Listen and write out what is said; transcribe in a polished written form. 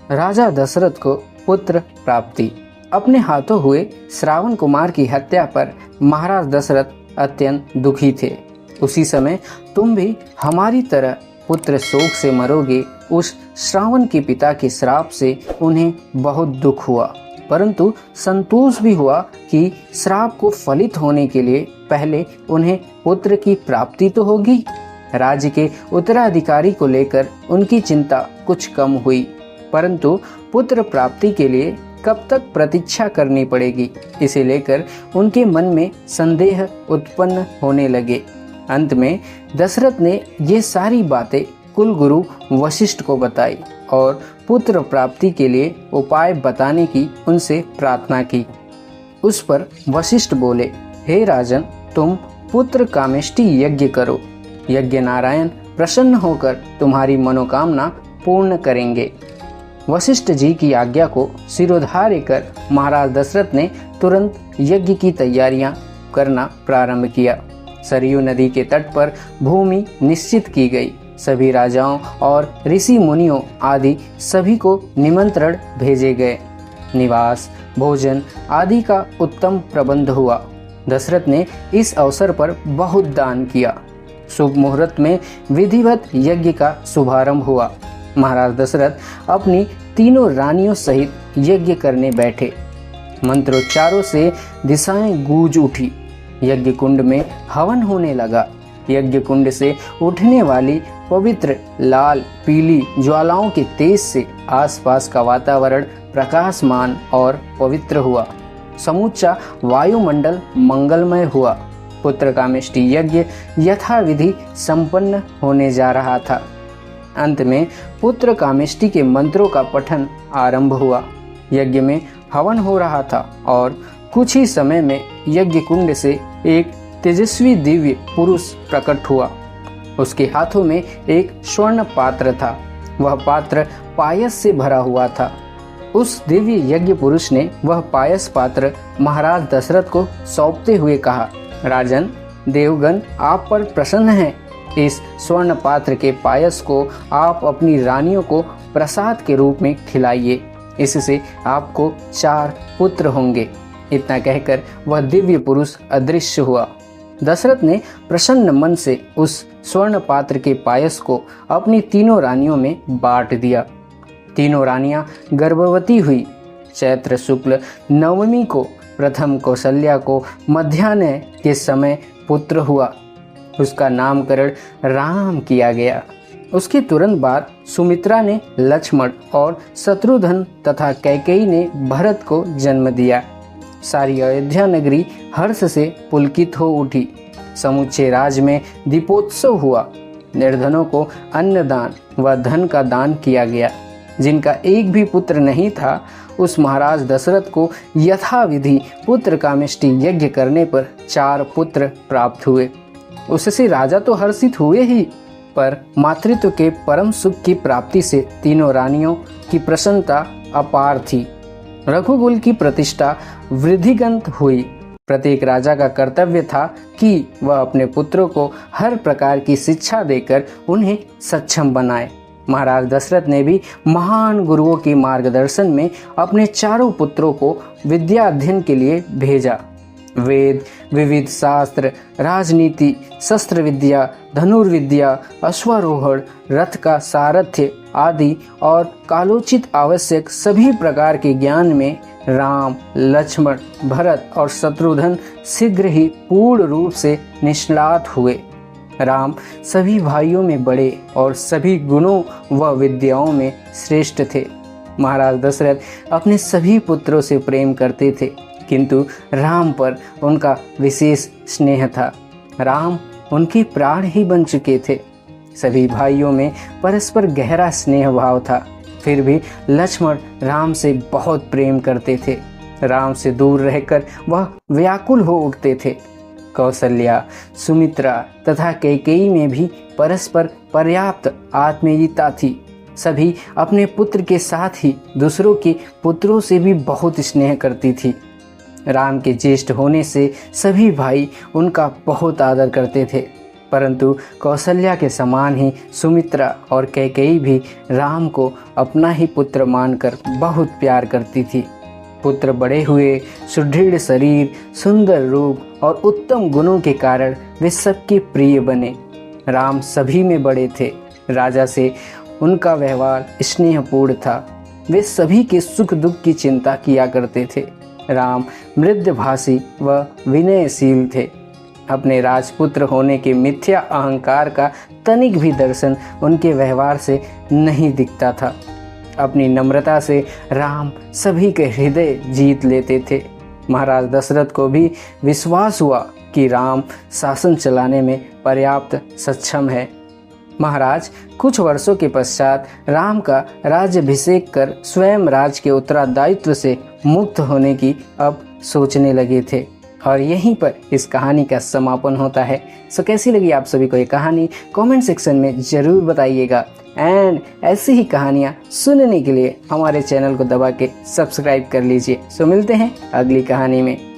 राजा दशरथ को पुत्र प्राप्ति। अपने हाथों हुए श्रावण कुमार की हत्या पर महाराज दशरथ अत्यंत दुखी थे। उसी समय तुम भी हमारी तरह पुत्र शोक से मरोगे। उस श्रावण के पिता के श्राप से उन्हें बहुत दुख हुआ, परंतु संतोष भी हुआ कि श्राप को फलित होने के लिए पहले उन्हें पुत्र की प्राप्ति तो होगी। राज्य के उत्तराधिकारी को लेकर उनकी चिंता कुछ कम हुई, परंतु पुत्र प्राप्ति के लिए कब तक प्रतीक्षा करनी पड़ेगी, इसे लेकर उनके मन में संदेह उत्पन्न होने लगे। अंत में दशरथ ने ये सारी बातें कुलगुरु वशिष्ठ को बताई और पुत्र प्राप्ति के लिए उपाय बताने की उनसे प्रार्थना की। उस पर वशिष्ठ बोले, हे राजन, तुम पुत्र कामेष्टि यज्ञ करो। यज्ञ नारायण प्रसन्न होकर तुम्हारी मनोकामना पूर्ण करेंगे। वशिष्ठ जी की आज्ञा को सिरोधार्य कर महाराज दशरथ ने तुरंत यज्ञ की तैयारियां करना प्रारंभ किया। सरयू नदी के तट पर भूमि निश्चित की गई। सभी राजाओं और ऋषि मुनियों आदि सभी को निमंत्रण भेजे गए। निवास, भोजन आदि का उत्तम प्रबंध हुआ। दशरथ ने इस अवसर पर बहुत दान किया। शुभ मुहूर्त में विधिवत यज्ञ का शुभारंभ हुआ। महाराज दशरथ अपनी तीनों रानियों सहित यज्ञ करने बैठे। मंत्रोच्चारों से दिशाएं गूंज उठी। यज्ञ कुंड में हवन होने लगा। यज्ञ कुंड से उठने वाली पवित्र लाल पीली ज्वालाओं के तेज से आसपास का वातावरण प्रकाशमान और पवित्र हुआ। समूचा वायुमंडल मंगलमय हुआ। पुत्र कामेष्टि यज्ञ यथाविधि संपन्न होने जा रहा था। अंत में पुत्र कामेष्टि के मंत्रों का पठन आरंभ हुआ। यज्ञ में हवन हो रहा था और कुछ ही समय में यज्ञ कुंड से एक तेजस्वी दिव्य पुरुष प्रकट हुआ। उसके हाथों में एक स्वर्ण पात्र था। वह पात्र पायस से भरा हुआ था। उस दिव्य यज्ञ पुरुष ने वह पायस पात्र महाराज दशरथ को सौंपते हुए कहा, राजन, देवगण आप पर प्रसन्न हैं। इस स्वर्ण पात्र के पायस को आप अपनी रानियों को प्रसाद के रूप में खिलाइए। इससे आपको 4 पुत्र होंगे। इतना कहकर वह दिव्य पुरुष अदृश्य हुआ। दशरथ ने प्रसन्न मन से उस स्वर्ण पात्र के पायस को अपनी तीनों रानियों में बांट दिया। तीनों रानियां गर्भवती हुई। चैत्र शुक्ल नवमी को प्रथम कौशल्या को मध्याह्न के समय पुत्र हुआ। उसका नामकरण राम किया गया। उसके तुरंत बाद सुमित्रा ने लक्ष्मण और शत्रुघ्न तथा कैकेयी ने भरत को जन्म दिया। सारी अयोध्या नगरी हर्ष से पुलकित हो उठी। समूचे राज्य में दीपोत्सव हुआ। निर्धनों को अन्नदान व धन का दान किया गया। जिनका एक भी पुत्र नहीं था, उस महाराज दशरथ को यथाविधि पुत्र कामेष्टि यज्ञ करने पर 4 पुत्र प्राप्त हुए। उससे राजा तो हर्षित हुए ही, पर मातृत्व के परम सुख की प्राप्ति से तीनों रानियों की प्रसन्नता अपार थी। रघुकुल की प्रतिष्ठा वृद्धिगंत हुई। प्रत्येक राजा का कर्तव्य था कि वह अपने पुत्रों को हर प्रकार की शिक्षा देकर उन्हें सक्षम बनाए। महाराज दशरथ ने भी महान गुरुओं के मार्गदर्शन में अपने 4 पुत्रों को विद्या अध्ययन के लिए भेजा। वेद, विविध शास्त्र, राजनीति, शस्त्र विद्या, धनुर्विद्या, अश्वारोहण, रथ का सारथ्य आदि और कालोचित आवश्यक सभी प्रकार के ज्ञान में राम, लक्ष्मण, भरत और शत्रुघ्न शीघ्र ही पूर्ण रूप से निष्णात हुए। राम सभी भाइयों में बड़े और सभी गुणों व विद्याओं में श्रेष्ठ थे। महाराज दशरथ अपने सभी पुत्रों से प्रेम करते थे, किंतु राम पर उनका विशेष स्नेह था। राम उनके प्राण ही बन चुके थे। सभी भाइयों में परस्पर गहरा स्नेह भाव था। फिर भी लक्ष्मण राम से बहुत प्रेम करते थे। राम से दूर रहकर वह व्याकुल हो उठते थे। कौशल्या, सुमित्रा तथा कैकेयी में भी परस्पर पर्याप्त आत्मीयता थी। सभी अपने पुत्र के साथ ही दूसरों के पुत्रों से भी बहुत स्नेह करती थी। राम के ज्येष्ठ होने से सभी भाई उनका बहुत आदर करते थे। परंतु कौशल्या के समान ही सुमित्रा और कैकेयी भी राम को अपना ही पुत्र मानकर बहुत प्यार करती थी। पुत्र बड़े हुए, सुदृढ़ शरीर, सुंदर रूप और उत्तम गुणों के कारण वे सबके प्रिय बने। राम सभी में बड़े थे। राजा से उनका व्यवहार स्नेहपूर्ण था। वे सभी के सुख दुख की चिंता किया करते थे। राम मृदुभाषी व विनयशील थे। अपने राजपुत्र होने के मिथ्या अहंकार का तनिक भी दर्शन उनके व्यवहार से नहीं दिखता था। अपनी नम्रता से राम सभी के हृदय जीत लेते थे। महाराज दशरथ को भी विश्वास हुआ कि राम शासन चलाने में पर्याप्त सक्षम है। महाराज कुछ वर्षों के पश्चात राम का राज्याभिषेक कर स्वयं राज के उत्तरदायित्व से मुक्त होने की अब सोचने लगे थे। और यहीं पर इस कहानी का समापन होता है। सो कैसी लगी आप सभी को ये कहानी कमेंट सेक्शन में ज़रूर बताइएगा। एंड ऐसी ही कहानियाँ सुनने के लिए हमारे चैनल को दबा के सब्सक्राइब कर लीजिए। सो मिलते हैं अगली कहानी में।